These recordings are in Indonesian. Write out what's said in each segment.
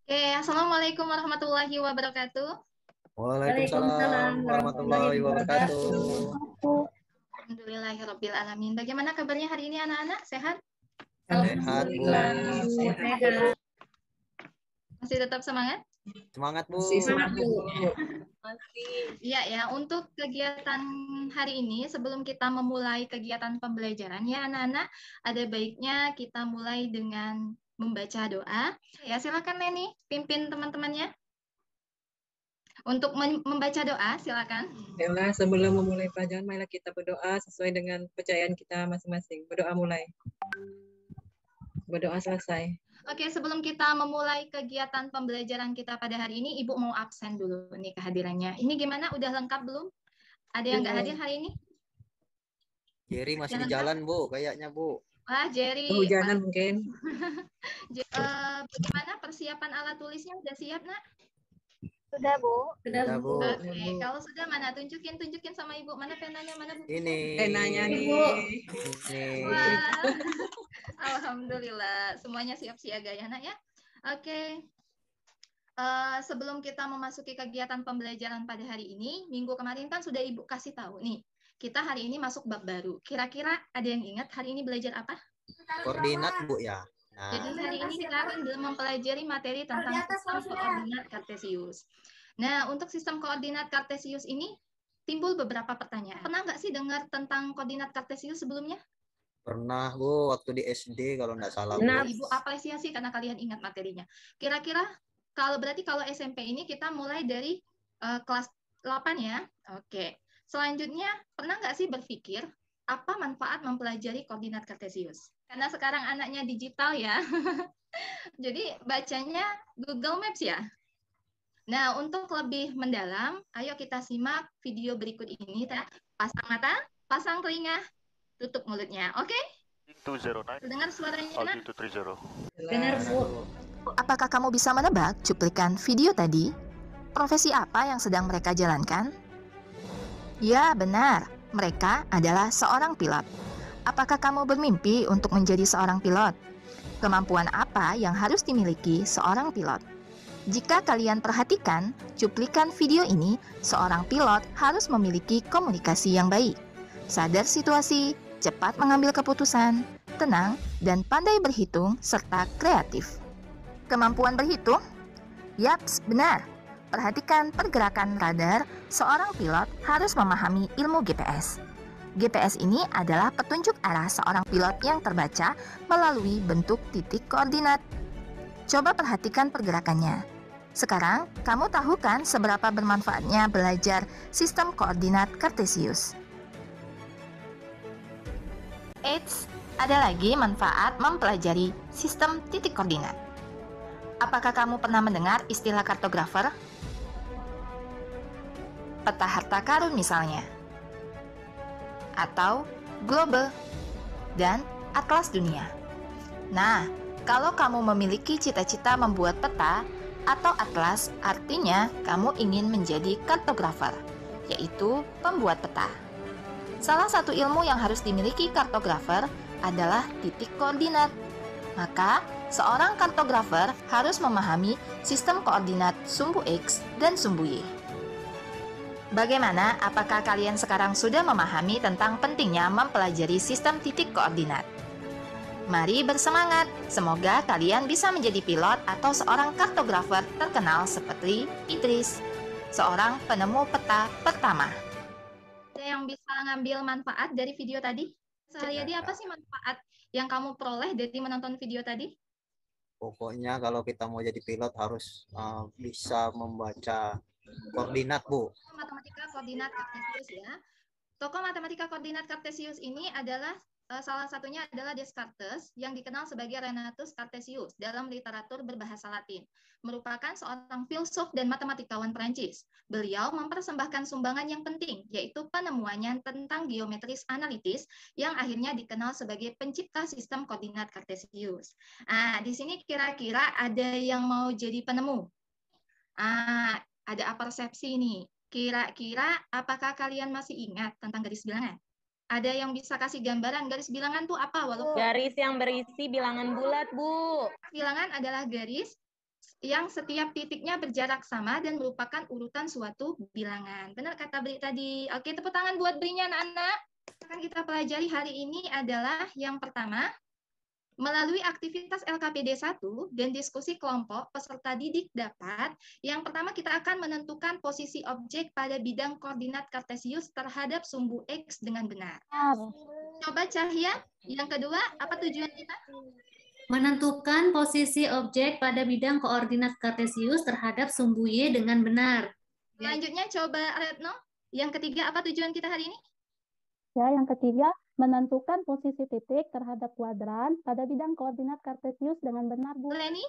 Assalamualaikum warahmatullahi wabarakatuh. Waalaikumsalam Waalaikumsalam warahmatullahi warahmatullahi wabarakatuh. wabarakatuh. Alhamdulillahirabbil alamin. Bagaimana kabarnya hari ini anak-anak? Sehat? Sehat, Bu. Alhamdulillah, sehat. Masih tetap semangat? Semangat, Bu. Masih semangat, Bu. Iya ya, untuk kegiatan hari ini sebelum kita memulai kegiatan pembelajaran ya anak-anak, ada baiknya kita mulai dengan membaca doa. Ya, silakan Leni pimpin teman-temannya untuk membaca doa, silakan. Baiklah, sebelum memulai pelajaran, marilah kita berdoa sesuai dengan kepercayaan kita masing-masing. Berdoa mulai. Berdoa selesai. Oke, sebelum kita memulai kegiatan pembelajaran kita pada hari ini, Ibu mau absen dulu nih kehadirannya. Ini gimana? Udah lengkap belum? Ada yang nggak hadir hari ini? Jerry masih Yang di lengkap? jalan, Bu, kayaknya, Bu. Wah, Jerry. Kehujanan mungkin. Bagaimana persiapan alat tulisnya? Udah siap, Nak? Sudah, Bu. Sudah, Sudah, Bu. Bu. Oke, kalau sudah mana? Tunjukin sama Ibu. Mana penanya? Mana bukunya? Ini. Nanya nih. Ini. Wah, Alhamdulillah. Semuanya siap siaga ya, Nak ya? Oke. Sebelum kita memasuki kegiatan pembelajaran pada hari ini, minggu kemarin kan sudah Ibu kasih tahu nih, kita hari ini masuk bab baru. Kira-kira ada yang ingat hari ini belajar apa? Koordinat, Bu, ya. Jadi Nah, hari ini kita akan mempelajari materi tentang sistem koordinat kartesius. Nah, untuk sistem koordinat kartesius ini timbul beberapa pertanyaan. Pernah nggak sih dengar tentang koordinat kartesius sebelumnya? pernah, Bu, waktu di SD kalau nggak salah, Bu. Nah, Ibu apresiasi karena kalian ingat materinya. Kira-kira berarti kalau SMP ini kita mulai dari kelas 8 ya. Oke. Selanjutnya, pernah nggak sih berpikir apa manfaat mempelajari koordinat kartesius? Karena sekarang anaknya digital ya. Jadi bacanya Google Maps ya. Nah, untuk lebih mendalam, ayo kita simak video berikut ini. Pasang mata, pasang telinga, tutup mulutnya. Oke? 209 Dengar suaranya, Nak? altitude 30. benar, Bu. Apakah kamu bisa menebak cuplikan video tadi? Profesi apa yang sedang mereka jalankan? Ya, benar. Mereka adalah seorang pilot. Apakah kamu bermimpi untuk menjadi seorang pilot? Kemampuan apa yang harus dimiliki seorang pilot? Jika kalian perhatikan cuplikan video ini, seorang pilot harus memiliki komunikasi yang baik, sadar situasi, cepat mengambil keputusan, tenang, dan pandai berhitung serta kreatif. Kemampuan berhitung? Yaps, benar. Perhatikan pergerakan radar, seorang pilot harus memahami ilmu GPS. GPS ini adalah petunjuk arah seorang pilot yang terbaca melalui bentuk titik koordinat. Coba perhatikan pergerakannya. Sekarang, kamu tahu kan seberapa bermanfaatnya belajar sistem koordinat kartesius? Eits, ada lagi manfaat mempelajari sistem titik koordinat. Apakah kamu pernah mendengar istilah kartografer? Peta harta karun misalnya, atau global, dan atlas dunia. Nah, kalau kamu memiliki cita-cita membuat peta atau atlas, artinya kamu ingin menjadi kartografer, yaitu pembuat peta. Salah satu ilmu yang harus dimiliki kartografer adalah titik koordinat. Maka, seorang kartografer harus memahami sistem koordinat sumbu X dan sumbu Y. Bagaimana? Apakah kalian sekarang sudah memahami tentang pentingnya mempelajari sistem titik koordinat? Mari bersemangat. Semoga kalian bisa menjadi pilot atau seorang kartografer terkenal seperti Idris, seorang penemu peta pertama. Ada yang bisa ngambil manfaat dari video tadi? Sehari-hari apa sih manfaat yang kamu peroleh dari menonton video tadi? Pokoknya kalau kita mau jadi pilot harus bisa membaca koordinat, Bu. Matematika koordinat kartesius ya. Tokoh matematika koordinat kartesius ini adalah salah satunya adalah Descartes yang dikenal sebagai Renatus Cartesius dalam literatur berbahasa Latin. Merupakan seorang filsuf dan matematikawan Prancis. Beliau mempersembahkan sumbangan yang penting, yaitu penemuannya tentang geometris analitis yang akhirnya dikenal sebagai pencipta sistem koordinat kartesius. Di sini kira-kira ada yang mau jadi penemu? Ada persepsi nih. Kira-kira apakah kalian masih ingat tentang garis bilangan? Ada yang bisa kasih gambaran garis bilangan tuh apa? Walaupun Garis yang berisi bilangan bulat, Bu. bilangan adalah garis yang setiap titiknya berjarak sama dan merupakan urutan suatu bilangan. Benar kata Bri tadi. Oke, tepuk tangan buat Brinya anak-anak. Akan kita pelajari hari ini adalah yang pertama, melalui aktivitas LKPD 1 dan diskusi kelompok, peserta didik dapat, yang pertama kita akan menentukan posisi objek pada bidang koordinat kartesius terhadap sumbu X dengan benar. Coba Cahya, yang kedua, apa tujuan kita? Menentukan posisi objek pada bidang koordinat kartesius terhadap sumbu Y dengan benar. Selanjutnya coba Retno, yang ketiga, apa tujuan kita hari ini? Ya, yang ketiga, menentukan posisi titik terhadap kuadran pada bidang koordinat kartesius dengan benar, Bu. Leni,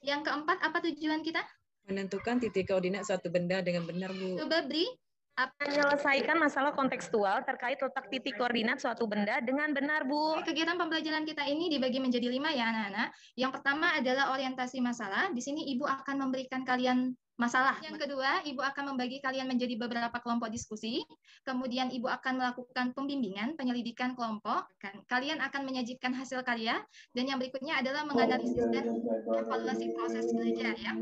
yang keempat, apa tujuan kita? Menentukan titik koordinat suatu benda dengan benar, Bu. Coba Bri, apa Menyelesaikan masalah kontekstual terkait letak titik koordinat suatu benda dengan benar, Bu. kegiatan pembelajaran kita ini dibagi menjadi 5 ya anak-anak. Yang pertama adalah orientasi masalah. Di sini Ibu akan memberikan kalian masalah. Yang kedua, Ibu akan membagi kalian menjadi beberapa kelompok diskusi. Kemudian Ibu akan melakukan pembimbingan, penyelidikan kelompok. Kalian akan menyajikan hasil karya. Dan yang berikutnya adalah menganalisis dan evaluasi proses belajar ya.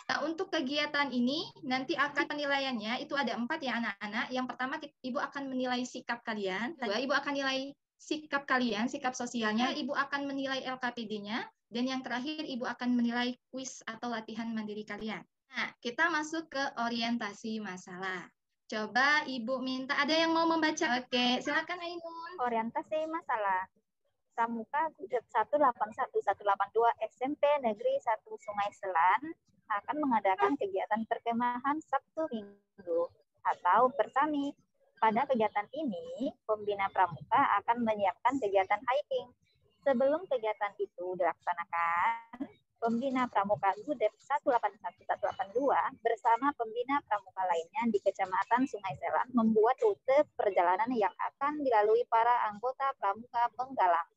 Nah, untuk kegiatan ini nanti akan penilaiannya itu ada 4 ya anak-anak. Yang pertama Ibu akan menilai sikap kalian. Kedua, Ibu akan nilai sikap kalian, sikap sosialnya. Ibu akan menilai LKPD-nya. Dan yang terakhir Ibu akan menilai kuis atau latihan mandiri kalian. Nah, kita masuk ke orientasi masalah. Coba Ibu minta, ada yang mau membaca? Oke, silakan Ainun. Orientasi masalah. Pramuka Gudeg 181182 SMP Negeri 1 Sungai Selan akan mengadakan kegiatan perkemahan Sabtu Minggu atau bersami. Pada kegiatan ini, pembina pramuka akan menyiapkan kegiatan hiking. Sebelum kegiatan itu dilaksanakan, pembina pramuka Gudeg 181182 bersama pembina pramuka lainnya di Kecamatan Sungai Selan membuat rute perjalanan yang akan dilalui para anggota pramuka penggalang.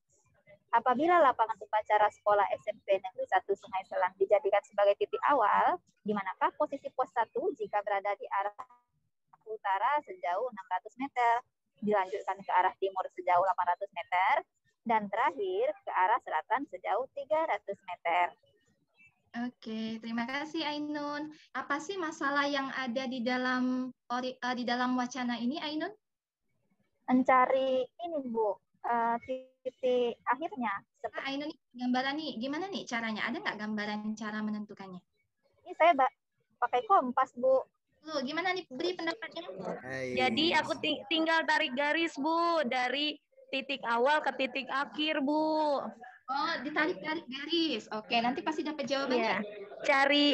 Apabila lapangan upacara sekolah SMP Negeri 1 Sungai Selan dijadikan sebagai titik awal, di manakah posisi pos 1 jika berada di arah utara sejauh 600 meter, dilanjutkan ke arah timur sejauh 800 meter, dan terakhir ke arah selatan sejauh 300 meter. Oke, terima kasih Ainun. Apa sih masalah yang ada di dalam wacana ini, Ainun? Mencari ini, Bu, titik akhirnya. Ainun, gambaran nih, gimana nih caranya? Ada nggak gambaran cara menentukannya? Ini saya pakai kompas, Bu. Lu, gimana nih, beri pendapatnya? Jadi aku tinggal tarik garis, Bu, dari titik awal ke titik akhir, Bu. Oh, ditarik-tarik garis. Oke, nanti pasti dapat jawabannya. Iya.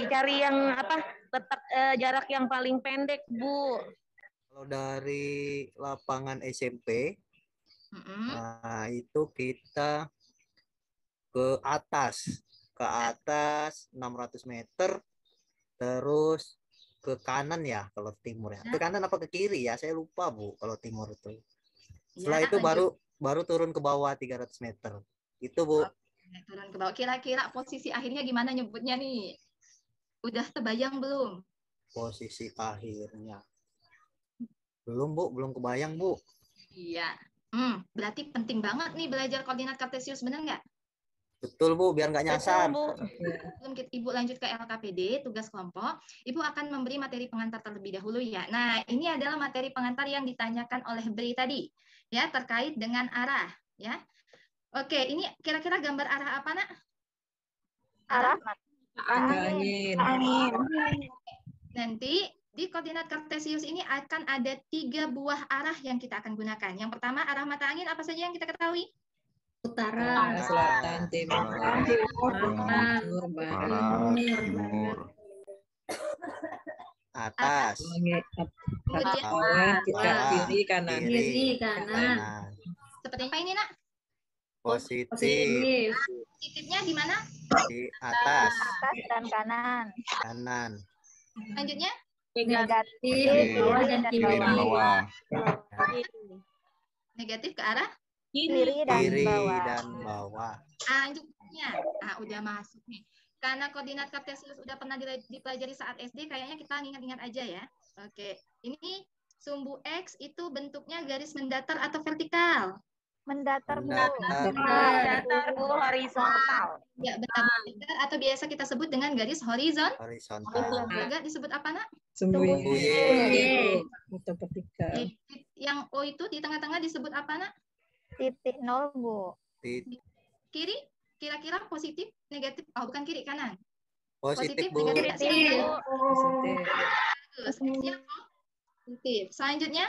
Cari yang letak jarak yang paling pendek, Bu. Kalau dari lapangan SMP, nah, itu kita ke atas 600 meter, terus ke kanan ya kalau timur ya. Ke kanan apa ke kiri ya? Saya lupa, Bu, kalau timur itu. Setelah itu baru turun ke bawah 300 meter. Itu, Bu. Turun ke bawah. Kira-kira posisi akhirnya gimana nyebutnya nih? Udah terbayang belum? Posisi akhirnya. Belum, Bu. Belum kebayang, Bu. Iya. Berarti penting banget nih belajar koordinat kartesius, benar nggak? Betul, Bu. Biar nggak nyasar. Betul, Bu. Sebelum Ibu lanjut ke LKPD, tugas kelompok, Ibu akan memberi materi pengantar terlebih dahulu ya. Nah, ini adalah materi pengantar yang ditanyakan oleh Bri tadi, ya, terkait dengan arah, ya. Oke, ini kira-kira gambar arah apa, Nak? Arah Angin. Nanti di koordinat kartesius ini akan ada 3 buah arah yang kita akan gunakan. Yang pertama, arah mata angin apa saja yang kita ketahui? Utara, Selatan, timur, timur, Atas. Bawah, kiri, kanan. kiri, kanan. Seperti apa ini, Nak? Positif. Positifnya di mana? Di atas. atas dan kanan. Kanan. Lanjutnya? Negatif Kiri, bawah, dan kiri kiri. dan bawah. Negatif ke arah? Kiri dan Kiri bawah. dan bawah. Lanjutnya. Udah masuk nih. Karena koordinat kartesius udah pernah dipelajari saat SD, kayaknya kita ingat-ingat aja ya. Oke. Ini sumbu X itu bentuknya garis mendatar atau vertikal? Mendatar, Bu. Datar, Bu, horizontal. Ya, benar. Atau biasa kita sebut dengan garis horizontal. Horizontal. Juga disebut apa, Nak? Sumbuye. Atau vertikal. Yang O itu di tengah-tengah disebut apa, Nak? Titik 0, Bu. Kiri? Kira-kira positif, negatif? Oh, bukan kiri, kanan. Positif, Bu. negatif. Positif. Bagus. Siap, Bu? Positif. Selanjutnya,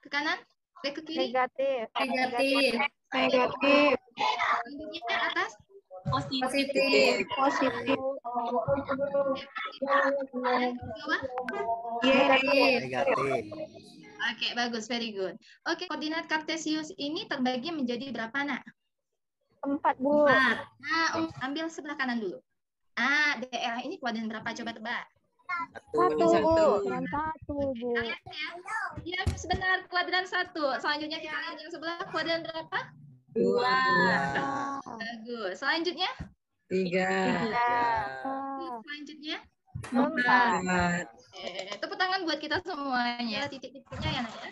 ke kanan? Ke kiri? Negatif. Negatif. Selanjutnya, atas? Positif. Positif. Bawah? Negatif. Oke, bagus. Very good. Oke, koordinat kartesius ini terbagi menjadi berapa, Nak? 4, Bu. Nah, ambil sebelah kanan dulu. Daerah ini kuadran berapa? Coba tebak. 1, Bu. Satu, Bu. Ya, sebentar. Kuadran 1. Selanjutnya kita lihat yang sebelah. Kuadran berapa? 2. Bagus. Selanjutnya? 3. Selanjutnya? 4. Tepuk tangan buat kita semuanya. Titik-titiknya ya, Nak ya.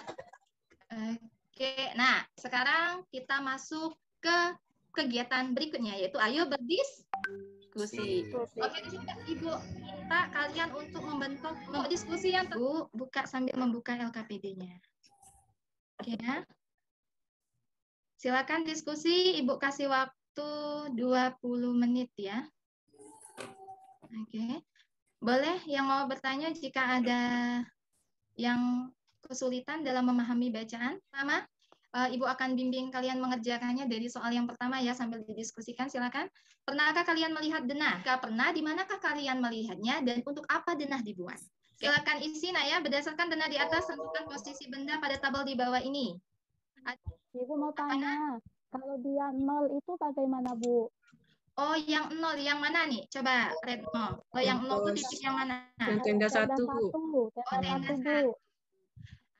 Oke, nah sekarang kita masuk ke kegiatan berikutnya, yaitu ayo berdiskusi. Oke, di sini Ibu minta kalian untuk membentuk diskusi yang buka sambil membuka LKPD-nya. Oke ya. Silakan diskusi, Ibu kasih waktu 20 menit ya. Oke. Boleh yang mau bertanya jika ada yang kesulitan dalam memahami bacaan. Pertama, Ibu akan bimbing kalian mengerjakannya dari soal yang pertama ya sambil didiskusikan. Silakan. Pernahkah kalian melihat denah? Jika pernah, di manakah kalian melihatnya dan untuk apa denah dibuat? Silakan isi, Nak ya. Berdasarkan denah di atas, tentukan posisi benda pada tabel di bawah ini. Ibu mau tanya, kalau dia 0 itu bagaimana, Bu? Oh, yang 0, yang mana nih? Coba, Retno. Oh, yang 0 itu titik yang mana? Yang tenda 1, Bu. Tenda 1, Bu.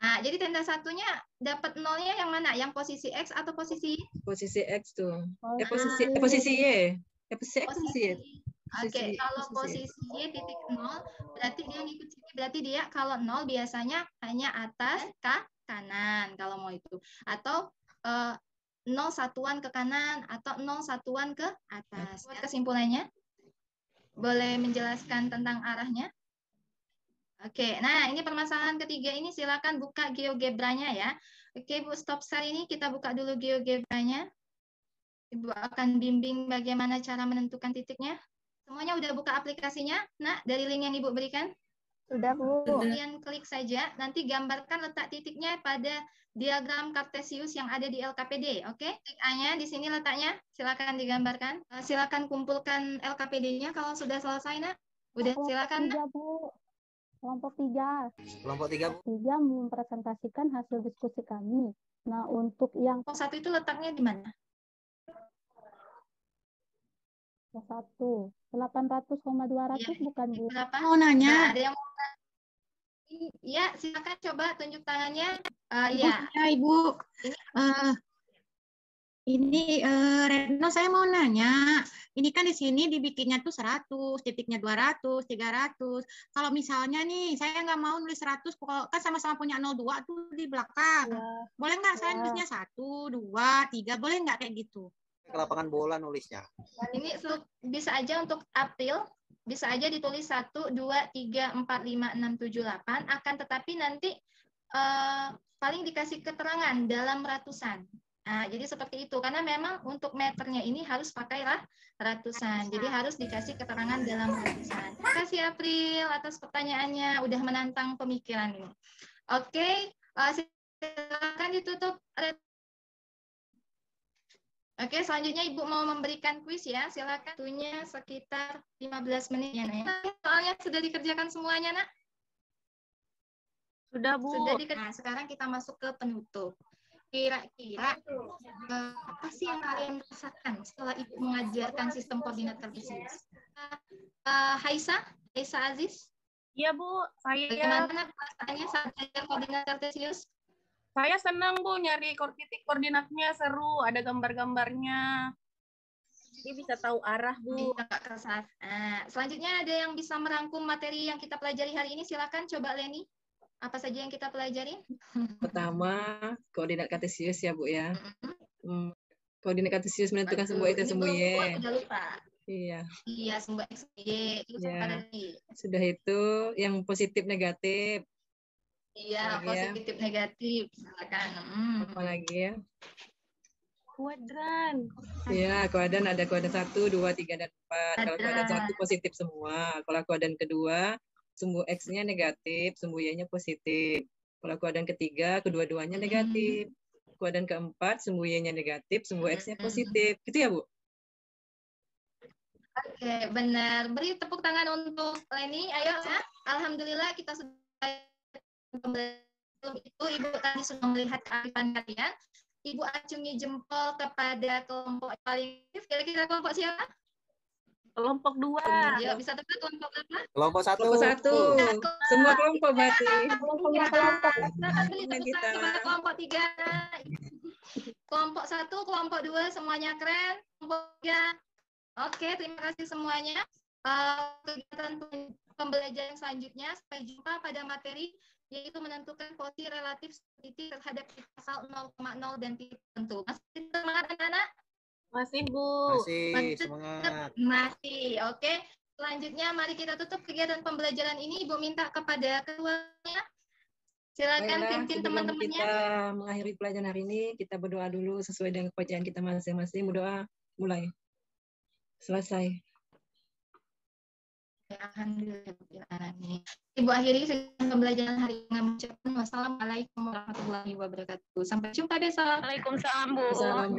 Nah, jadi tenda satunya dapat 0-nya yang mana? Yang posisi X atau posisi Y? Posisi X tuh. Posisi Y. Posisi X, posisi Y. Oke, kalau posisi Y titik 0, berarti dia ngikut sini. Berarti dia kalau 0 biasanya hanya atas ke kanan kalau mau itu. Atau 0 satuan ke kanan atau 0 satuan ke atas. Buat kesimpulannya, boleh menjelaskan tentang arahnya? Oke, nah ini permasalahan ketiga ini silakan buka GeoGebra-nya ya. Oke, Bu, stop share ini kita buka dulu GeoGebra-nya. Ibu akan bimbing bagaimana cara menentukan titiknya. Semuanya udah buka aplikasinya? Nah, dari link yang Ibu berikan? Sudah, Bu. Kalian klik saja, nanti gambarkan letak titiknya pada diagram kartesius yang ada di LKPD, oke? Titik A-nya di sini letaknya, silakan digambarkan. Silakan kumpulkan LKPD-nya kalau sudah selesai, Nak. Udah, silakan, Nak. Kelompok 3. Kelompok 3, Bu. 3 mempresentasikan hasil diskusi kami. Nah, untuk yang kelompok 1 itu letaknya di mana? 1, 800,200 Ya, bukan, Bu? berapa? Mau nanya. Ada yang mau? Iya, silakan coba tunjuk tangannya. Ibu, ya, Ibu. Ini Retno, saya mau nanya. Ini kan di sini dibikinnya tuh 100, titiknya 200, 300. Kalau misalnya nih, saya nggak mau nulis 100, kan sama-sama punya 02 tuh di belakang. Ya. Boleh nggak saya nulisnya 1, 2, 3? Boleh nggak kayak gitu? Ke lapangan bola nulisnya. Ini bisa aja untuk April, bisa aja ditulis 1, 2, 3, 4, 5, 6, 7, 8. Akan tetapi nanti paling dikasih keterangan dalam ratusan. Nah, jadi seperti itu. Karena memang untuk meternya ini harus pakailah ratusan. Jadi harus dikasih keterangan dalam ratusan. Terima kasih April atas pertanyaannya. Udah menantang pemikiran ini. Oke, silakan ditutup. Oke, selanjutnya Ibu mau memberikan kuis ya. Silakan. Waktunya sekitar 15 menit ya, Nak. Soalnya sudah dikerjakan semuanya, Nak? Sudah, Bu. Sudah dikerjakan. Nah, sekarang kita masuk ke penutup. Kira-kira apa sih yang kalian rasakan setelah Ibu mengajarkan sistem koordinat kartesius? Haisa Aziz? Iya, Bu. Bagaimana perasaannya saat belajar koordinat kartesius? Saya senang, Bu, nyari titik koordinatnya, seru, ada gambar-gambarnya. Jadi bisa tahu arah, Bu. Selanjutnya ada yang bisa merangkum materi yang kita pelajari hari ini, silakan coba Leni. Apa saja yang kita pelajari? Pertama, koordinat kartesius ya, Bu ya. Koordinat kartesius menentukan sumbu X dan sumbu Y. Udah lupa. Iya. Iya, sumbu X, Y. Terus apa Ya. lagi? Sudah itu yang positif negatif. Iya, Lagi ya. positif negatif. Silakan. Apa lagi ya? Kuadran. Iya, kuadran ada kuadran 1, 2, 3, dan 4. Kalau kuadran 1 positif semua. Kalau kuadran kedua, sumbu X-nya negatif, sumbu Y-nya positif. Kalau kuadran ketiga, kedua-duanya negatif. Kuadran keempat, sumbu Y-nya negatif, sumbu X-nya positif. Gitu ya, Bu? Oke, benar. Beri tepuk tangan untuk Leni. Ayo, ya. Alhamdulillah kita sudah itu Ibu tadi sudah melihat kearifan kalian. Ibu acungi jempol kepada kelompok paling aktif. Kira-kira kelompok siapa? Kelompok 2. Ya, bisa tebak kelompok apa? Kelompok 1. Kelompok 1. Semua kelompok berarti. Semua kelompok. Silakan beri Senang tepuk kita. tangan kepada kelompok 3. Kelompok 1, kelompok 2 semuanya keren. Kelompok 3. Oke, terima kasih semuanya. Kegiatan pembelajaran selanjutnya, sampai jumpa pada materi yaitu menentukan posisi relatif titik terhadap titik asal 0,0 dan titik tertentu. Masih semangat anak-anak? Masih, Bu. Masih semangat. Masih, oke. Selanjutnya mari kita tutup kegiatan pembelajaran ini. Ibu minta kepada ketuanya. Silakan Baiklah, pimpin sebelum teman-temannya. kita mengakhiri pelajaran hari ini, kita berdoa dulu sesuai dengan kepercayaan kita masing-masing. Berdoa, mulai. Selesai. Alhamdulillah. Ibu akhiri pembelajaran hari ini dengan mengucapkan wassalamualaikum warahmatullahi wabarakatuh. Sampai jumpa besok. Waalaikumsalam, Bu. Assalamualaikum.